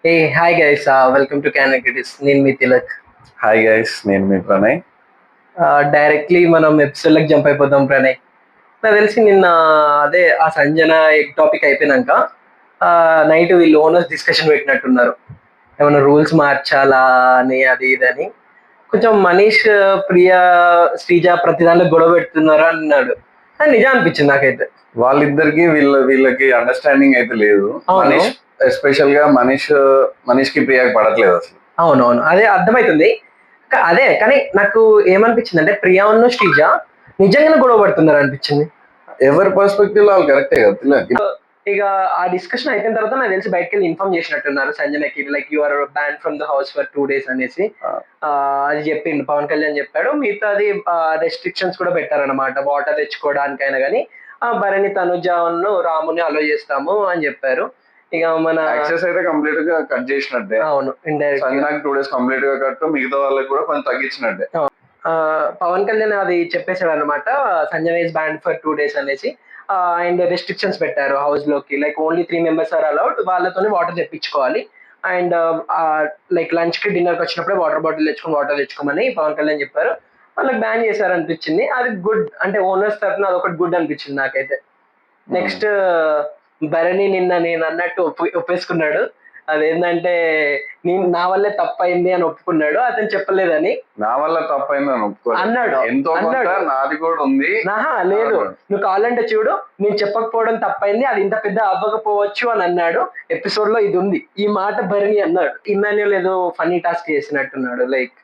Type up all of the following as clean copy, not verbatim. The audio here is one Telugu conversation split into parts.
A hi guys, welcome to can critics. నేను మీ తిలక్. హాయ్ గైస్, నేను మీ ప్రణయ్. డైరెక్ట్లీ మనం ఎపిసోడ్లకు జంప్ అయిపోతాం. ప్రణయ్, నాకు తెలిసి నిన్న అదే ఆ సంజన టాపిక్ అయిపోయినాక నైట్ వీళ్ళు ఓనర్స్ డిస్కషన్ పెట్టినట్టున్నారు. ఏమైనా రూల్స్ మార్చాలా అని, అది ఇదని. కొంచెం మనీష్, ప్రియా, శ్రీజ ప్రతిదానిలో గొడవ పెడుతున్నారా అన్నాడు. అది నిజం అనిపించింది నాకైతే. వాళ్ళిద్దరికి వీళ్ళకి అండర్స్టాండింగ్ అయితే లేదు. మనీష్ ఎస్పెషల్ గా మనీష్ కి ప్రియాకి పడట్లేదు అసలు. అవునవును, అదే అర్థమవుతుంది. అదే కానీ నాకు ఏమనిపించింది అంటే ప్రియాను శ్రీజ నిజంగానే గొడవ పడుతున్నారు అనిపించింది. ఎవరి పర్స్పెక్టివ్ వాళ్ళు కరెక్టే కదా. ఇక ఆ డిస్కషన్ అయిపోయిన తర్వాత నాకు తెలిసి బయటకి వెళ్ళి ఇన్ఫార్మ్ చేసినట్టున్నారు సంజనకి, like you are ban from the house for 2 days అనేసి. అది చెప్పిండు పవన్ కళ్యాణ్ చెప్పాడు. మిగతాది రెస్ట్రిక్షన్స్ కూడా పెట్టారనమాట, వాటర్ తెచ్చుకోవడానికైనా కానీ భరణి, తనుజను, రాముని అలో చేస్తాము అని చెప్పారు. ఇక మన యాక్సెస్ అయితే కంప్లీట్ గా కట్ చేసినట్టే. అవును, ఇండైరెక్ట్ సంజనాకి 2 days కంప్లీట్ గా కట్, మిగతా వాళ్ళకి కూడా కొంచెం తగ్గించినట్టే. పవన్ కళ్యాణ్ అది చెప్పేశాడు అనమాట, Sanjana is ban for 2 days అనేసి. అండ్ రెస్ట్రిక్షన్స్ పెట్టారు హౌస్ లోకి, like only 3 members are allowed, వాళ్ళతోనే వాటర్ తెప్పించుకోవాలి. అండ్ లైక్ లంచ్ కి, డిన్నర్ కి వచ్చినప్పుడే వాటర్ బాటిల్ తెచ్చుకొని వాటర్ తెచ్చుకోమని పవన్ కళ్యాణ్ చెప్పారు. వాళ్ళకి బ్యాన్ చేశారు అనిపించింది. అది గుడ్, అంటే ఓనర్స్ తరఫున అదొకటి గుడ్ అనిపించింది నాకైతే. నెక్స్ట్ భరణి నిన్న నేను అన్నట్టు ఒప్పేసుకున్నాడు. అదేంటంటే నా వల్లే తప్పైంది అని ఒప్పుకున్నాడు. అతను చెప్పలేదని. నా వల్ల తప్పైంది అని అన్నాడు. ఎంతో నాది కూడా ఉంది. లేదు, నువ్వు కావాలంటే చూడు, నేను చెప్పకపోవడం తప్పైంది, అది ఇంత పెద్ద అవ్వకపోవచ్చు అని అన్నాడు. ఎపిసోడ్ లో ఇది ఉంది, ఈ మాట భరణి అన్నాడు. ఇమాన్యుల్ ఏదో ఫన్నీ టాస్క్ చేసినట్టున్నాడు, లైక్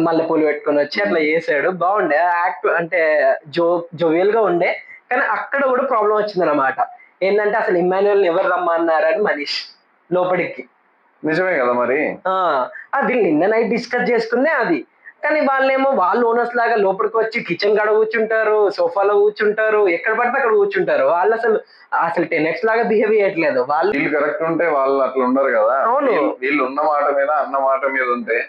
మల్లెపూలు పెట్టుకొని వచ్చి అట్లా చేసాడు. బాగుండే యాక్ట్, అంటే జోవియల్ గా ఉండే. కానీ అక్కడ కూడా ప్రాబ్లం వచ్చింది అనమాట. ఏంటంటే అసలు ఇమాన్యుల్ ఎవరు రమ్మన్నారని మనీష్ లోపలికి. నిజమే కదా మరి. అది నిన్న నైట్ డిస్కస్ చేసుకునే అది. కానీ వాళ్ళు ఓనర్స్ లాగా లోపలికి వచ్చి కిచెన్ కాడ కూర్చుంటారు, సోఫాలో కూర్చుంటారు, ఎక్కడ పడితే అక్కడ కూర్చుంటారు. వాళ్ళు అసలు 10x లాగా బిహేవ్ చేయట్లేదు. వీళ్ళు కరెక్ట్ ఉంటే వాళ్ళు అట్లా ఉండరు కదా. అవును, వీళ్ళు ఉన్న మాట మీద అన్న మాట మీద ఉంటే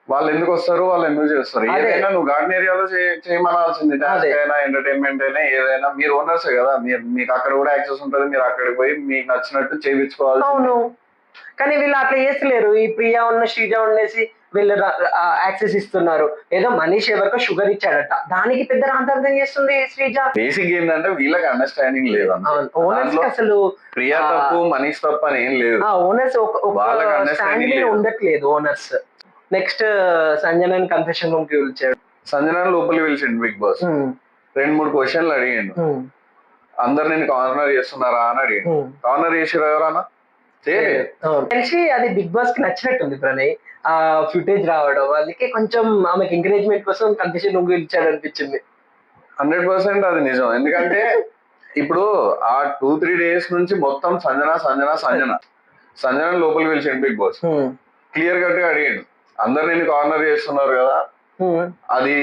వాళ్ళు ఎందుకు వస్తారు, వాళ్ళు ఎందుకు చేస్తారు? ఏదైనా నువ్వు గార్డెన్ ఏరియాలో చేయమనాల్సింది. టాస్క్ అయినా, ఎంటర్టైన్మెంట్ అయినా, ఏదైనా మీరు ఓనర్సే కదా. మీకు అక్కడ కూడా యాక్సెస్ ఉంటుంది, మీరు అక్కడికి పోయి మీకు నచ్చినట్టు చేయించుకోవాలి. అవును, కానీ వీళ్ళు అట్లా చేస్తలేరు. ఈ ప్రియా ఉన్న శ్రీజ ఉండేసి వీళ్ళు యాక్సెస్ ఇస్తున్నారు. ఏదో మనీష్ ఎవరికో షుగర్ ఇచ్చాడట, దానికి పెద్ద రాంతార్థం చేస్తుంది శ్రీజ. బేసిక్ ఏంటంటే వీళ్ళకి అండర్స్టాండింగ్ లేదు. ఓనర్స్ అసలు ప్రియా తప్పు, మనీష్ తప్పు అని ఏం లేదు. ఓనర్స్ ఉండట్లేదు ఓనర్స్. నెక్స్ట్ సంజనని కన్ఫెషన్ రూమ్ కి పిలిచాడు. సంజన లోపలికి పిలిచిండు బిగ్ బాస్. 2-3 క్వశ్చన్లు అడిగిండు. అందరు నేను కార్నర్ చేస్తున్నారా అని అడిగిండు. కార్నర్ చేసిరా ఎవరన్నా? తెలిసి అది బిగ్ బాస్ కి నచ్చినట్టుంది ప్రణయ్. ఆ ఫుటేజ్ రావడం వాళ్ళకి కొంచెం ఆమెకి ఎంకరేజ్మెంట్ కోసం కన్ఫెషన్ రూమ్ కి పిలిచాడు అనిపించింది. 100% అది నిజం. ఎందుకంటే ఇప్పుడు ఆ 2-3 days నుంచి మొత్తం సంజన లోపలికి పిలిచిండు బిగ్ బాస్. క్లియర్ కట్ గా అడిగాడు, అందరు నేను కార్నర్ చేస్తున్నారు కదా, అది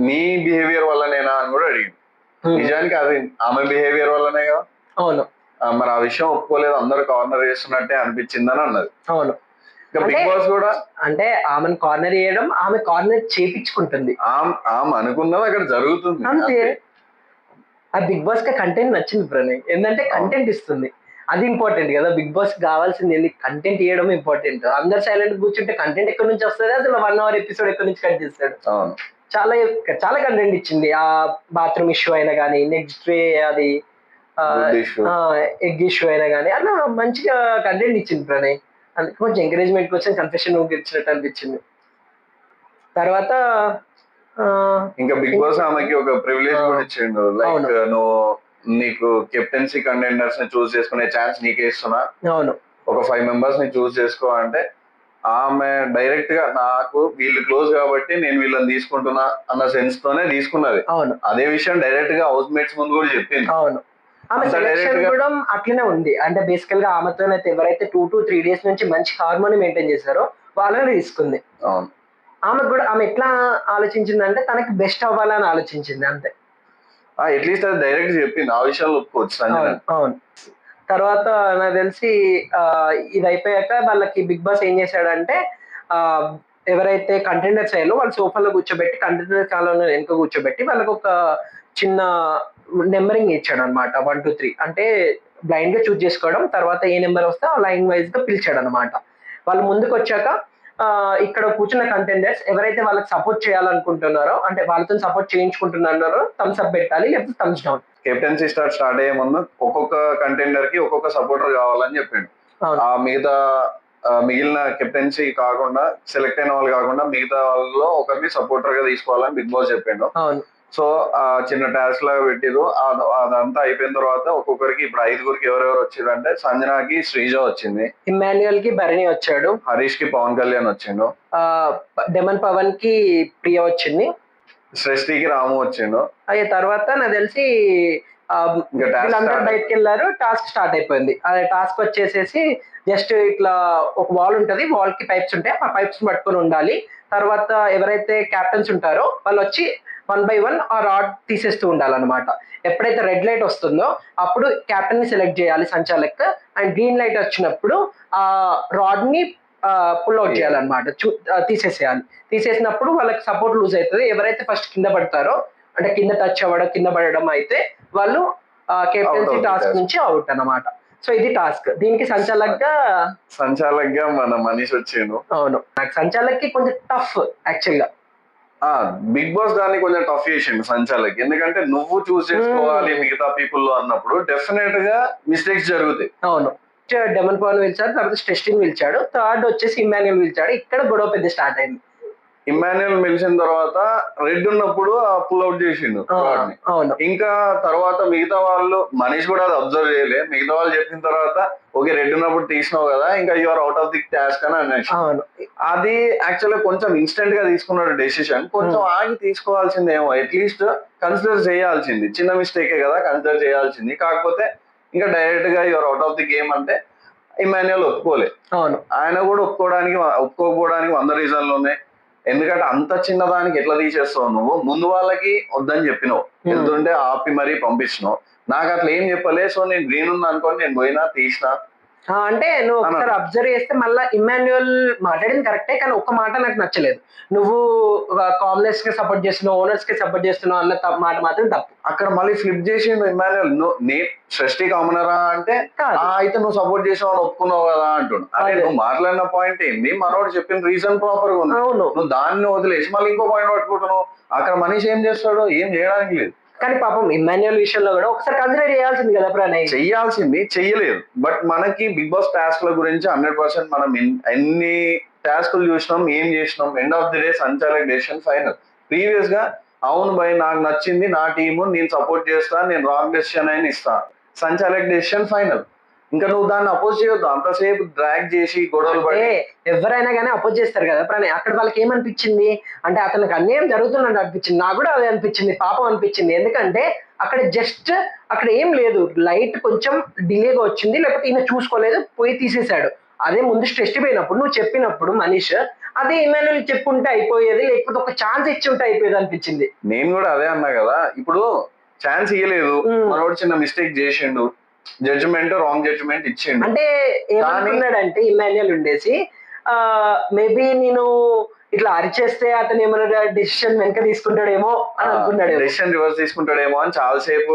మీ బిహేవియర్ వల్లనేనా అని కూడా అడిగాడు. నిజానికి అది ఆమె బిహేవియర్ వల్లనే కదా. అవును, మరి ఆ విషయం ఒప్పుకోలేదు, అందరు కార్నర్ చేస్తున్నట్టే అనిపించిందని అన్నది. అవును, బిగ్ బాస్ కూడా అంటే ఆమెను కార్నర్ చేయడం, ఆమె కార్నర్ చేపించుకుంటుంది. ఆమె అనుకున్నది అక్కడ జరుగుతుంది అంతే. ఆ బిగ్ బాస్ కి కంటెంట్ నచ్చింది ప్రణయ్. ఏంటంటే కంటెంట్ ఇస్తుంది, అది ఇంపార్టెంట్ కదా. బిగ్ బాస్ కావాల్సింది ఏంటి? కంటెంట్ ఇవ్వడం ఇంపార్టెంట్. అందరు సైలెంట్ కూర్చుంటే కంటెంట్ ఎక్కడి నుంచి వస్తుంది? అసలు 1 hour ఎపిసోడ్ ఎక్కడి నుంచి కట్ చేస్తాడు? చాలా చాలా కంటెంట్ ఇచ్చింది. ఆ బాత్రూమ్ ఇష్యూ అయినా కానీ, నెక్స్ట్ డే అది ఎగ్ ఇష్యూ అయినా కానీ, అలా మంచిగా కంటెంట్ ఇచ్చింది ప్రణయ్. అందుకే కొంచెం ఎంకరేజ్మెంట్ కోసం కన్ఫెషన్ రూమ్ ఇచ్చినట్టు అనిపించింది. తర్వాత ఇంకా బిగ్ బాస్ ఆమెకి ఒక ప్రివిలేజ్ కూడా ఇచ్చిండు. లైక్ నువ్వు నీకు కెప్టెన్సీ కంటెండర్స్ ని చూస్ చేసుకునే ఛాన్స్ నీకే ఇస్తున్నా, ఒక 5 members ని చూస్ చేసుకో అంటే ఆమె డైరెక్ట్ గా నాకు వీళ్ళు క్లోజ్ కాబట్టి నేను వీళ్ళని తీసుకుంటున్నా అన్న సెన్స్ తోనే తీసుకున్నది. అదే విషయం డైరెక్ట్ గా హౌస్ మేట్స్ ముందు కూడా చెప్పింది. ఆమె సెలక్షన్ కూడా అట్లనే ఉంది. అంటే బేసికల్ గా ఆమెతో ఎవరైతే 2 to 3 days నుంచి మంచి హార్మోని మెయింటైన్ చేశారో వాళ్ళని తీసుకుంది. ఆమె కూడా ఆమె ఎట్లా ఆలోచించింది అంటే తనకి బెస్ట్ అవ్వాలని ఆలోచించింది అంతే. అట్లీస్ట్ అది డైరెక్ట్ చెప్పింది, ఆ విషయాలు ఒప్పుకోవచ్చు. అవును. తర్వాత నాకు తెలిసి ఇది అయిపోయాక వాళ్ళకి బిగ్ బాస్ ఏం చేశాడంటే ఎవరైతే కంటెండర్స్ అయ్యారో వాళ్ళు సోఫాలో కూర్చోబెట్టి, కంటెండర్ కాలంలో వెనుక కూర్చోబెట్టి వాళ్ళకి ఒక చిన్న నెంబరింగ్ ఇచ్చాడు అనమాట, 1 to 3. అంటే బ్లైండ్ గా చూస్ చేసుకోవడం, తర్వాత ఏ నెంబర్ వస్తే ఆ లైన్ వైజ్ గా పిలిచాడు అనమాట. వాళ్ళు ముందుకు వచ్చాక ఇక్కడ కూర్చున్న కంటెండర్స్ ఎవరైతే వాళ్ళకి సపోర్ట్ చేయాలనుకుంటున్నారో, అంటే వాళ్ళతో సపోర్ట్ చేయించుకుంటున్నారో థమ్స్ అప్ పెట్టాలి, లేకపోతే థమ్స్ డౌన్. కెప్టెన్సీ స్టార్ట్ అయ్యే ముందు ఒక్కొక్క కంటెండర్ కి ఒక్కొక్క సపోర్టర్ కావాలని చెప్పిండు. ఆ మిగతా మిగిలిన కెప్టెన్సీ కాకుండా, సెలెక్ట్ అయిన వాళ్ళు కాకుండా మిగతా వాళ్ళలో ఒకరిని సపోర్టర్ గా తీసుకోవాలని బిగ్ బాస్ చెప్పిండు. సో ఆ చిన్న టాస్క్ లాగా పెట్టిరు. అదంతా అయిపోయిన తర్వాత ఒక్కొక్కరికి ఇప్పుడు 5గురికి ఎవరెవరు వచ్చారంటే సంజనాకి శ్రీజ వచ్చింది, ఇమ్మాన్యుయల్ కి భరణి వచ్చాడు, హరీష్ కి పవన్ కళ్యాణ్ వచ్చిండు, డెమన్ పవన్ కి ప్రియ వచ్చింది, సృష్టికి రాము వచ్చిండు. అయ్యే తర్వాత నాకు తెలిసి వీళ్ళందరూ బయటకు వెళ్ళారు, టాస్క్ స్టార్ట్ అయిపోయింది. అదే టాస్క్ వచ్చేసేసి జస్ట్ ఇట్లా ఒక వాల్ ఉంటది, వాల్ కి పైప్స్ ఉంటాయి, ఆ పైప్స్ పట్టుకొని ఉండాలి. తర్వాత ఎవరైతే క్యాప్టెన్స్ ఉంటారో వాళ్ళు వచ్చి 1 by 1 ఆ రాడ్ తీసేస్తూ ఉండాలన్నమాట. ఎప్పుడైతే రెడ్ లైట్ వస్తుందో అప్పుడు క్యాప్టెన్ ని సెలెక్ట్ చేయాలి సంచాలక్, అండ్ గ్రీన్ లైట్ వచ్చినప్పుడు ఆ రాడ్ ని పుల్ అవుట్ చేయాలన్నమాట, తీసేసేయాలి. తీసేసినప్పుడు వాళ్ళకి సపోర్ట్ లూజ్ అవుతుంది. ఎవరైతే ఫస్ట్ కింద పడతారో, అంటే కింద టచ్ అవ్వడం, కింద పడడం అయితే వాళ్ళు కెప్టెన్సీ టాస్క్ నుంచి అవుట్ అన్నమాట. సో ఇది టాస్క్. దీనికి సంచాలక్ గా మన మనీష్ వచ్చిండు. అవును, నాకు సంచాలక్ కి కొంచెం టఫ్ యాక్చువల్ గా. బిగ్ బాస్ దాన్ని కొంచెం టఫ్ చేసిండు సంచాలక్, ఎందుకంటే నువ్వు చూస్ చేసుకోవాలి మిగతా పీపుల్ లో అన్నప్పుడు డెఫినెట్ గా మిస్టేక్స్ జరుగుతాయి. అవును, డెమన్ పవన్ పిలిచాడు, తర్వాత స్టెస్టిన్ పిలిచాడు, థర్డ్ వచ్చేసి ఇమ్మాన్యుయల్ పిలిచాడు. ఇక్కడ గొడవ పెద్ద స్టార్ట్ అయింది. ఇమ్మాన్యుయల్ పిలిచిన తర్వాత రెడ్ ఉన్నప్పుడు పుల్ అవుట్ చేసిండు. ఇంకా తర్వాత మిగతా వాళ్ళు, మనీష్ కూడా అది అబ్జర్వ్ చేయలే, మిగతా వాళ్ళు చెప్పిన తర్వాత ఓకే రెడ్ ఉన్నప్పుడు తీసినావు కదా, ఇంకా you're out of the task అని అనేసి. అది యాక్చువల్లీ కొంచెం ఇన్స్టెంట్ గా తీసుకున్నాడు డెసిషన్, కొంచెం ఆగి తీసుకోవాల్సిందేమో, అట్లీస్ట్ కన్సిడర్ చేయాల్సింది. చిన్న మిస్టేకే కదా, కన్సిడర్ చేయాల్సింది. కాకపోతే ఇంకా డైరెక్ట్ గా you're out of the game అంటే ఇమ్మాన్యుయల్ ఒప్పుకోలే. ఆయన కూడా ఒప్పుకోకపోవడానికి 100 రీజన్లు ఉన్నాయి. ఎందుకంటే అంత చిన్నదానికి ఎట్లా తీసేస్తావు నువ్వు, ముందు వాళ్ళకి వద్దని చెప్పినావు, ఎందుకంటే ఆపి మరీ పంపించినావు. నాకు అట్లా ఏం చెప్పలే, సో నేను గ్రీన్ ఉంది అనుకోని నేను పోయినా తీసినా. అంటే నువ్వు ఒకసారి అబ్జర్వ్ చేస్తే మళ్ళీ ఇమ్మాన్యుయల్ మాట్లాడింది కరెక్టే, కానీ ఒక్క మాట నాకు నచ్చలేదు. నువ్వు కామ్నెస్ కి సపోర్ట్ చేస్తున్నావు, ఓనర్స్ కి సపోర్ట్ చేస్తున్నావు అన్న మాట మాత్రం తప్పు. అక్కడ మళ్ళీ ఫ్లిప్ చేసిండు ఇమ్మాన్యుయల్, నేను సృష్టి కామనరా అంటే అయితే నువ్వు సపోర్ట్ చేసావు అని ఒప్పుకున్నావు కదా అంటుండు. అదే నువ్వు మాట్లాడిన పాయింట్ ఏంది, మనోడు చెప్పిన రీజన్ ప్రాపర్ గా ఉంది, నువ్వు దాన్ని వదిలేసి మళ్ళీ ఇంకో పాయింట్ పట్టుకుంటున్నావు. అక్కడ మనిషి ఏం చేస్తాడో ఏం చేయడానికి లేదు. కానీ పాపం ఇమ్మాన్యుయల్ విషయంలో కూడా ఒకసారి కన్సిడర్ చేయాల్సింది కదా ప్రణయ్. చెయ్యాల్సింది, చెయ్యలేదు. బట్ మనకి బిగ్ బాస్ టాస్క్ ల గురించి 100% మనం ఎన్ని టాస్క్లు చూసినాం, ఏం చేసినాం, ఎండ్ ఆఫ్ ది డే సంచాలక్ డెసిషన్ ఫైనల్. ప్రీవియస్ గా అవును భయ్ నాకు నచ్చింది నా టీము, నేను సపోర్ట్ చేస్తా, నేను రాంగ్ డెసిషన్ అయినా ఇస్తా, సంచాలక్ డెసిషన్ ఫైనల్. ఇంకా నువ్వు దాన్ని అపోజ్ చేయొద్దు, అంతసేపు డ్రాగ్ చేసి గొడవలు పడి. ఎవరైనా కానీ అపోజ్ చేస్తారు కదా ప్రణయ్. అక్కడ వాళ్ళకి ఏమనిపించింది అంటే అతనికి అన్యాయం జరుగుతున్నట్టు అనిపించింది. నాకు కూడా అదే అనిపించింది, పాపం అనిపించింది. ఎందుకంటే అక్కడ జస్ట్ అక్కడ ఏం లేదు, లైట్ కొంచెం డిలేగా వచ్చింది, లేకపోతే ఈయన చూసుకోలేదు, పోయి తీసేశాడు. అదే ముందు స్ట్రెస్ట్ పోయినప్పుడు నువ్వు చెప్పినప్పుడు మనీష్ అదే ఇమ్మాన్యుయల్ చెప్పుంటే అయిపోయేది, లేకపోతే ఒక ఛాన్స్ ఇచ్చి ఉంటే అయిపోయేది అనిపించింది. నేను కూడా అదే అన్నా కదా, ఇప్పుడు ఛాన్స్ ఇవ్వలేదు, మనోడు చిన్న మిస్టేక్ చేసిండు, జడ్జిమెంట్ రాంగ్ జడ్జిమెంట్ ఇచ్చిండు. అంటే ఏమనుకున్నాడంటే ఇమ్మాన్యుయల్ ఉండేసి మేబీ నేను ఇట్లా అరిచేస్తే అతను ఏమైనా డెసిషన్ వెనక తీసుకుంటాడేమో అని అనుకున్నాడు, డెసిషన్ రివర్స్ తీసుకుంటాడేమో అని చాలాసేపు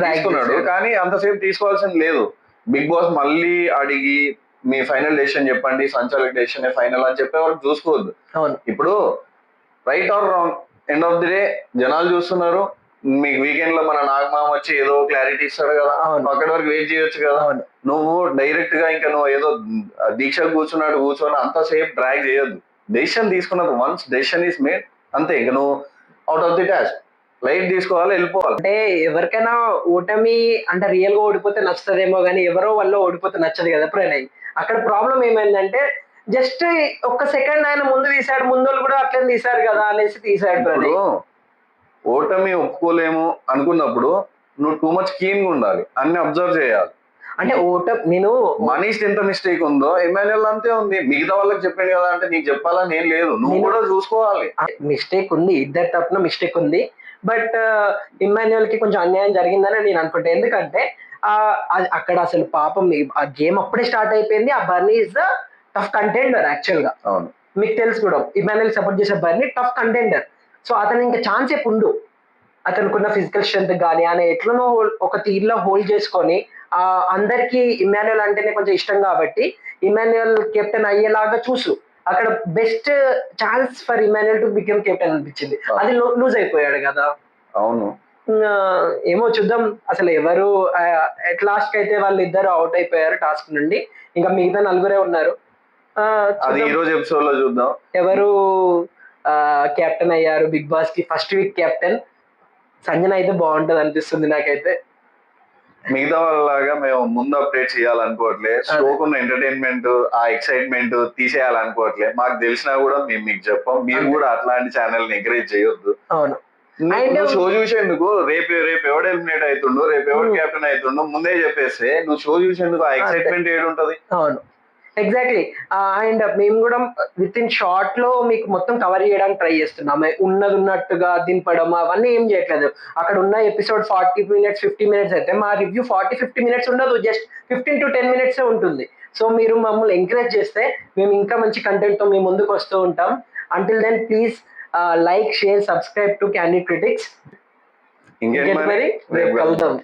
తీసుకున్నాడు. కానీ అంతసేపు తీసుకోవాల్సింది లేదు. బిగ్ బాస్ మళ్ళీ అడిగి మీ ఫైనల్ డెసిషన్ చెప్పండి, సంచాలక్ డెసిషన్ ఫైనల్ అని చెప్పే వరకు చూసుకోవద్దు. ఇప్పుడు right are wrong, end of the day జనాలు చూస్తున్నారు. మీకు వీకెండ్ లో మన నాగమామ వచ్చి ఏదో క్లారిటీ ఇస్తాడు కదా, అక్కడి వరకు వెయిట్ చేయొచ్చు కదా. నువ్వు డైరెక్ట్ గా ఇంకా నువ్వు ఏదో దీక్ష కూర్చొని అంతసేపు డ్రాగ్ చేయొద్దు. డెసిషన్ తీసుకున్నది వన్స్ డెసిషన్ ఈస్ మేడ్, అంతే. ఇంకా నువ్వు out of the task light తీసుకోవాలి, వెళ్ళిపోవాలి. అంటే ఎవరికైనా ఓటమి అంటే రియల్ గా ఓడిపోతే నచ్చుతుందేమో కానీ ఎవరో వల్ల ఓడిపోతే నచ్చదు కదా ప్రణయ్. అక్కడ ప్రాబ్లం ఏమైందంటే జస్ట్ ఒక్క సెకండ్ ఆయన ముందు తీసాడు, ముందు కూడా అట్లనే తీసారు కదా అనేసి తీసాడు ప్రణయ్. ఓటమి ఒప్పుకోలేము అనుకున్నప్పుడు నువ్వు టూ మచ్ క్లీన్ గా ఉండాలి, అన్ని అబ్జర్వ్ చేయాలి. అంటే నేను మనీష్ ఎంత మిస్టేక్ ఉందో ఇమ్మాన్యుయల్ అంతే ఉంది. మిగతా వాళ్ళకి చెప్పాను కదా అంటే నీకు చెప్పాలని ఏం లేదు, నువ్వు కూడా చూసుకోవాలి. మిస్టేక్ ఉంది, ఇద్దరు తరపున మిస్టేక్ ఉంది. బట్ ఇమ్మాన్యుయల్ కి కొంచెం అన్యాయం జరిగిందని నేను అనుకుంటా. ఎందుకంటే అక్కడ అసలు పాపం ఆ గేమ్ అప్పుడే స్టార్ట్ అయిపోయింది. ఆ బర్నీ is the tough contender actual గా. అవును, మీకు తెలుసు కూడా ఇమ్మాన్యుయల్ సపోర్ట్ చేసే బర్నీ టఫ్ కంటెండర్. సో అతను ఇంకా ఛాన్స్ ఎప్పుడు ఉండు, అతనుకున్న ఫిజికల్ స్ట్రెంత్ కానీ ఆయన ఎట్లనో ఒక తీర్లో హోల్డ్ చేసుకొని అందరికి ఇమాన్యుయల్ అంటేనే కొంచెం ఇష్టం కాబట్టి ఇమాన్యుయల్ కెప్టెన్ అయ్యేలాగా చూసు అక్కడ best chance for Emmanuel to become captain అనిపించింది. అది లూజ్ అయిపోయాడు కదా. అవును, ఏమో చూద్దాం అసలు ఎవరు. ఎట్ లాస్ట్ అయితే వాళ్ళు ఇద్దరు అవుట్ అయిపోయారు టాస్క్ నుండి. ఇంకా మిగతా నలుగురే ఉన్నారు. అది ఈ రోజు ఎపిసోడ్ లో చూద్దాం ఎవరు కెప్టెన్ అయ్యారు బిగ్ బాస్ కి. ఫస్ట్ వీక్ కెప్టెన్ సంజన అయితే బాగుంటది అనిపిస్తుంది నాకైతే. మిగతా వాళ్ళలాగా మేము ముందు అప్డేట్ చేయాలనుకోవట్లే, షోకు ఉన్న ఎంటర్టైన్మెంట్ ఆ ఎక్సైట్మెంట్ తీసేయాలనుకోవట్లే. మాకు తెలిసినా కూడా మేము మీకు చెప్పాం, మీరు కూడా అట్లాంటి ఛానల్ ని ఎంకరేజ్ చేయొద్దు. అవును, షో చూసేందుకు రేపు ఎవడు ఎలిమినేట్ అవుతుండో, రేపు ఎవడు కెప్టెన్ అవుతుండో ముందే చెప్పేస్తే నువ్వు షో చూసేందుకు ఆ ఎక్సైట్మెంట్ ఏడుంటది. అవును, ఎగ్జాక్ట్లీ. అండ్ మేము కూడా విత్ ఇన్ షార్ట్ లో మీకు మొత్తం కవర్ చేయడానికి ట్రై చేస్తున్నాం. ఉన్నట్టుగా దింపడం అవన్నీ ఏం చేయట్లేదు. అక్కడ ఉన్న ఎపిసోడ్ 40 minutes 50 minutes అయితే మా రివ్యూ 40-50 minutes ఉండదు, జస్ట్ 15 to 10 minutes ఉంటుంది. సో మీరు మమ్మల్ని ఎంకరేజ్ చేస్తే మేము ఇంకా మంచి కంటెంట్ తో మేము ముందుకు వస్తూ ఉంటాం. Until then please like, share, subscribe to Candid Critics. ఇంకేంటి మరి, రేపు కలుద్దాం.